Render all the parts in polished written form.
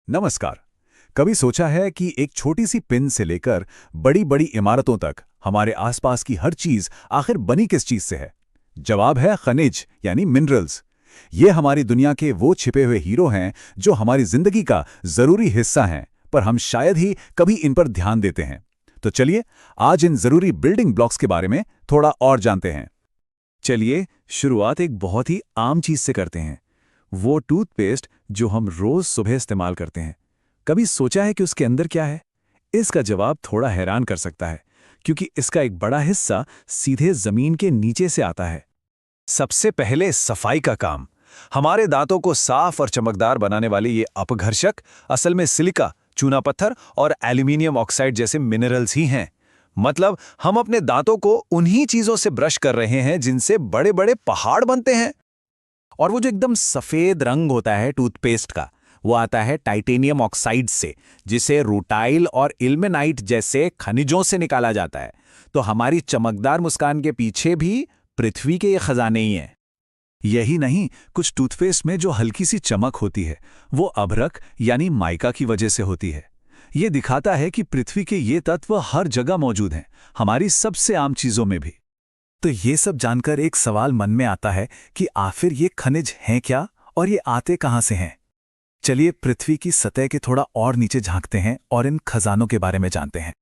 नमस्कार। कभी सोचा है कि एक छोटी सी पिन से लेकर बड़ी बड़ी इमारतों तक हमारे आसपास की हर चीज आखिर बनी किस चीज से है? जवाब है खनिज यानी मिनरल्स। ये हमारी दुनिया के वो छिपे हुए हीरो हैं जो हमारी जिंदगी का जरूरी हिस्सा हैं, पर हम शायद ही कभी इन पर ध्यान देते हैं। तो चलिए आज इन जरूरी बिल्डिंग ब्लॉक्स के बारे में थोड़ा और जानते हैं। चलिए शुरुआत एक बहुत ही आम चीज से करते हैं, वो टूथपेस्ट जो हम रोज सुबह इस्तेमाल करते हैं। कभी सोचा है कि उसके अंदर क्या है? इसका जवाब थोड़ा हैरान कर सकता है, क्योंकि इसका एक बड़ा हिस्सा सीधे जमीन के नीचे से आता है। सबसे पहले सफाई का काम। हमारे दांतों को साफ और चमकदार बनाने वाले ये अपघर्षक असल में सिलिका, चूना पत्थर और एल्यूमिनियम ऑक्साइड जैसे मिनरल्स ही हैं। मतलब हम अपने दांतों को उन्हीं चीजों से ब्रश कर रहे हैं जिनसे बड़े बड़े पहाड़ बनते हैं। और वो जो एकदम सफेद रंग होता है टूथपेस्ट का, वो आता है टाइटेनियम ऑक्साइड से, जिसे रूटाइल और इल्मेनाइट जैसे खनिजों से निकाला जाता है। तो हमारी चमकदार मुस्कान के पीछे भी पृथ्वी के ये खजाने ही हैं। यही नहीं, कुछ टूथपेस्ट में जो हल्की सी चमक होती है वो अभ्रक यानी माइका की वजह से होती है। ये दिखाता है कि पृथ्वी के ये तत्व हर जगह मौजूद हैं, हमारी सबसे आम चीजों में भी। तो ये सब जानकर एक सवाल मन में आता है कि आखिर ये खनिज हैं क्या और ये आते कहां से हैं? चलिए पृथ्वी की सतह के थोड़ा और नीचे झांकते हैं और इन खजानों के बारे में जानते हैं।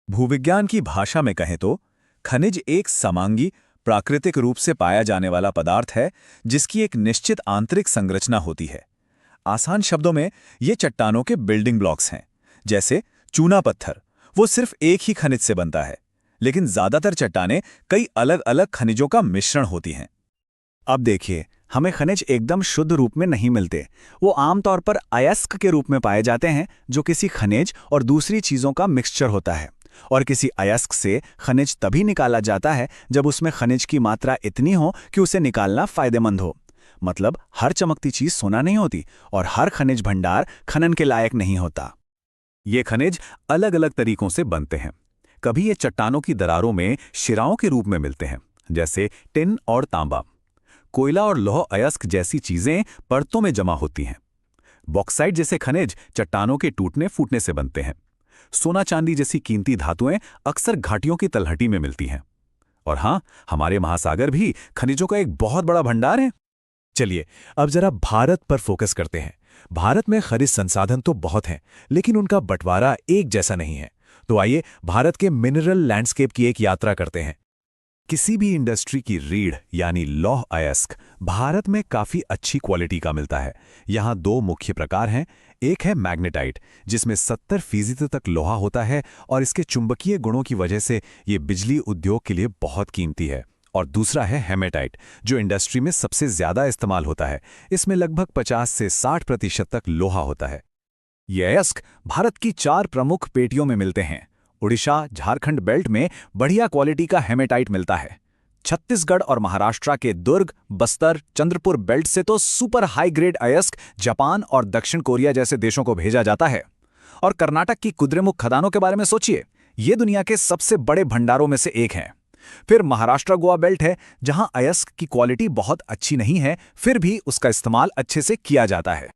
भूविज्ञान की भाषा में कहें तो खनिज एक समांगी, प्राकृतिक रूप से पाया जाने वाला पदार्थ है जिसकी एक निश्चित आंतरिक संरचना होती है। आसान शब्दों में ये चट्टानों के बिल्डिंग ब्लॉक्स हैं। जैसे चूना पत्थर, वो सिर्फ एक ही खनिज से बनता है, लेकिन ज्यादातर चट्टानें कई अलग अलग खनिजों का मिश्रण होती हैं। अब देखिए, हमें खनिज एकदम शुद्ध रूप में नहीं मिलते। वो आमतौर पर अयस्क के रूप में पाए जाते हैं, जो किसी खनिज और दूसरी चीजों का मिक्सचर होता है। और किसी अयस्क से खनिज तभी निकाला जाता है जब उसमें खनिज की मात्रा इतनी हो कि उसे निकालना फायदेमंद हो। मतलब हर चमकती चीज सोना नहीं होती और हर खनिज भंडार खनन के लायक नहीं होता। ये खनिज अलग अलग तरीकों से बनते हैं। कभी ये चट्टानों की दरारों में शिराओं के रूप में मिलते हैं, जैसे टिन और तांबा। कोयला और लौह अयस्क जैसी चीजें परतों में जमा होती हैं। बॉक्साइट जैसे खनिज चट्टानों के टूटने फूटने से बनते हैं। सोना चांदी जैसी कीमती धातुएं अक्सर घाटियों की तलहटी में मिलती हैं। और हाँ, हमारे महासागर भी खनिजों का एक बहुत बड़ा भंडार है। चलिए अब जरा भारत पर फोकस करते हैं। भारत में खनिज संसाधन तो बहुत हैं, लेकिन उनका बंटवारा एक जैसा नहीं है। तो आइए भारत के मिनरल लैंडस्केप की एक यात्रा करते हैं। किसी भी इंडस्ट्री की रीढ़ यानी लौह अयस्क भारत में काफी अच्छी क्वालिटी का मिलता है। यहाँ दो मुख्य प्रकार हैं। एक है मैग्नेटाइट, जिसमें 70% तक लोहा होता है और इसके चुंबकीय गुणों की वजह से ये बिजली उद्योग के लिए बहुत कीमती है। और दूसरा है हेमेटाइट, जो इंडस्ट्री में सबसे ज्यादा इस्तेमाल होता है। इसमें लगभग 50 से 60% तक लोहा होता है। ये अयस्क भारत की 4 प्रमुख पेटियों में मिलते हैं। उड़ीसा, झारखंड बेल्ट में बढ़िया क्वालिटी का हेमेटाइट मिलता है। छत्तीसगढ़ और महाराष्ट्र के दुर्ग, बस्तर, चंद्रपुर बेल्ट से तो सुपर हाई ग्रेड अयस्क जापान और दक्षिण कोरिया जैसे देशों को भेजा जाता है। और कर्नाटक की कुद्रेमुख खदानों के बारे में सोचिए, ये दुनिया के सबसे बड़े भंडारों में से एक हैं। फिर महाराष्ट्र गोवा बेल्ट है, जहां अयस्क की क्वालिटी बहुत अच्छी नहीं है, फिर भी उसका इस्तेमाल अच्छे से किया जाता है।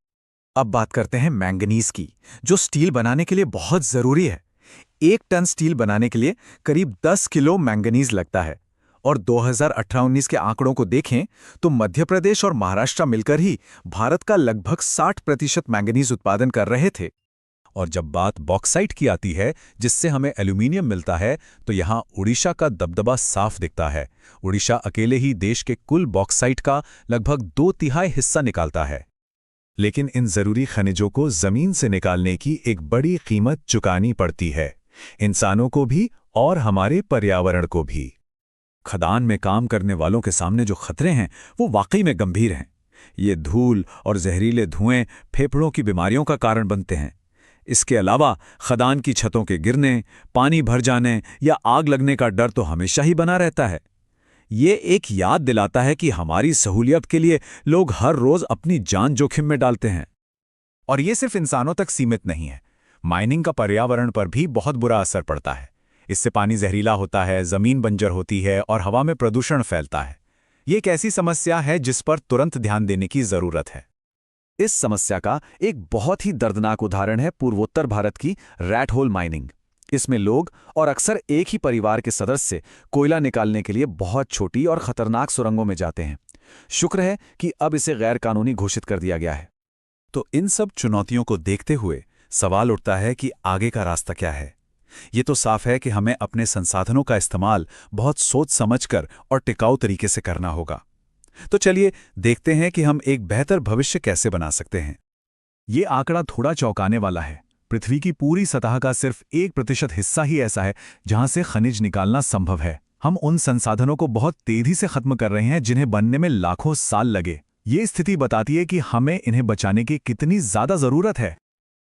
अब बात करते हैं मैंगनीज की, जो स्टील बनाने के लिए बहुत जरूरी है। 1 टन स्टील बनाने के लिए करीब 10 किलो मैंगनीज लगता है। और 2018-19 के आंकड़ों को देखें तो मध्य प्रदेश और महाराष्ट्र मिलकर ही भारत का लगभग 60% मैंगनीज उत्पादन कर रहे थे। और जब बात बॉक्साइट की आती है, जिससे हमें एल्यूमिनियम मिलता है, तो यहाँ उड़ीसा का दबदबा साफ दिखता है। उड़ीसा अकेले ही देश के कुल बॉक्साइट का लगभग 2/3 हिस्सा निकालता है। लेकिन इन जरूरी खनिजों को जमीन से निकालने की एक बड़ी कीमत चुकानी पड़ती है, इंसानों को भी और हमारे पर्यावरण को भी। खदान में काम करने वालों के सामने जो खतरे हैं वो वाकई में गंभीर हैं। ये धूल और जहरीले धुएं फेफड़ों की बीमारियों का कारण बनते हैं। इसके अलावा खदान की छतों के गिरने, पानी भर जाने या आग लगने का डर तो हमेशा ही बना रहता है। ये एक याद दिलाता है कि हमारी सहूलियत के लिए लोग हर रोज अपनी जान जोखिम में डालते हैं। और ये सिर्फ इंसानों तक सीमित नहीं है। माइनिंग का पर्यावरण पर भी बहुत बुरा असर पड़ता है। इससे पानी जहरीला होता है, जमीन बंजर होती है और हवा में प्रदूषण फैलता है। ये एक ऐसी समस्या है जिस पर तुरंत ध्यान देने की जरूरत है। इस समस्या का एक बहुत ही दर्दनाक उदाहरण है पूर्वोत्तर भारत की रैट होल माइनिंग। इसमें लोग और अक्सर एक ही परिवार के सदस्य कोयला निकालने के लिए बहुत छोटी और खतरनाक सुरंगों में जाते हैं। शुक्र है कि अब इसे गैर कानूनी घोषित कर दिया गया है। तो इन सब चुनौतियों को देखते हुए सवाल उठता है कि आगे का रास्ता क्या है। ये तो साफ है कि हमें अपने संसाधनों का इस्तेमाल बहुत सोच समझकर और टिकाऊ तरीके से करना होगा। तो चलिए देखते हैं कि हम एक बेहतर भविष्य कैसे बना सकते हैं। ये आंकड़ा थोड़ा चौंकाने वाला है। पृथ्वी की पूरी सतह का सिर्फ 1% हिस्सा ही ऐसा है जहां से खनिज निकालना संभव है। हम उन संसाधनों को बहुत तेजी से खत्म कर रहे हैं जिन्हें बनने में लाखों साल लगे। ये स्थिति बताती है कि हमें इन्हें बचाने की कितनी ज्यादा जरूरत है।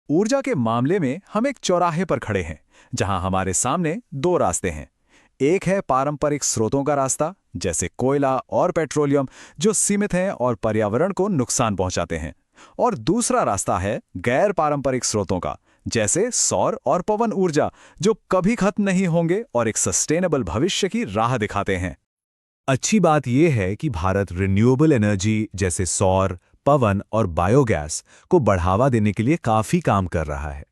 ऊर्जा के मामले में हम एक चौराहे पर खड़े हैं जहां हमारे सामने दो रास्ते हैं। एक है पारंपरिक स्रोतों का रास्ता, जैसे कोयला और पेट्रोलियम, जो सीमित हैं और पर्यावरण को नुकसान पहुंचाते हैं। और दूसरा रास्ता है गैर पारंपरिक स्रोतों का, जैसे सौर और पवन ऊर्जा, जो कभी खत्म नहीं होंगे और एक सस्टेनेबल भविष्य की राह दिखाते हैं। अच्छी बात यह है कि भारत रिन्यूएबल एनर्जी जैसे सौर, पवन और बायोगैस को बढ़ावा देने के लिए काफी काम कर रहा है।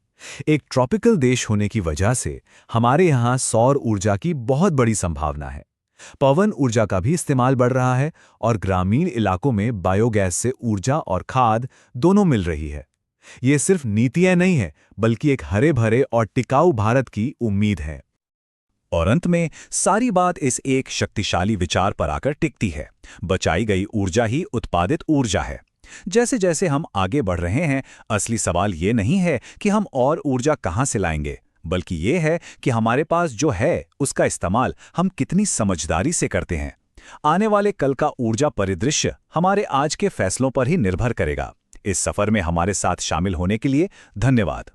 एक ट्रॉपिकल देश होने की वजह से हमारे यहाँ सौर ऊर्जा की बहुत बड़ी संभावना है। पवन ऊर्जा का भी इस्तेमाल बढ़ रहा है और ग्रामीण इलाकों में बायोगैस से ऊर्जा और खाद दोनों मिल रही है। ये सिर्फ नीतियां नहीं है, बल्कि एक हरे भरे और टिकाऊ भारत की उम्मीद है। और अंत में सारी बात इस एक शक्तिशाली विचार पर आकर टिकती है। बचाई गई ऊर्जा ही उत्पादित ऊर्जा है। जैसे जैसे हम आगे बढ़ रहे हैं, असली सवाल ये नहीं है कि हम और ऊर्जा कहां से लाएंगे, बल्कि ये है कि हमारे पास जो है उसका इस्तेमाल हम कितनी समझदारी से करते हैं। आने वाले कल का ऊर्जा परिदृश्य हमारे आज के फैसलों पर ही निर्भर करेगा। इस सफर में हमारे साथ शामिल होने के लिए धन्यवाद।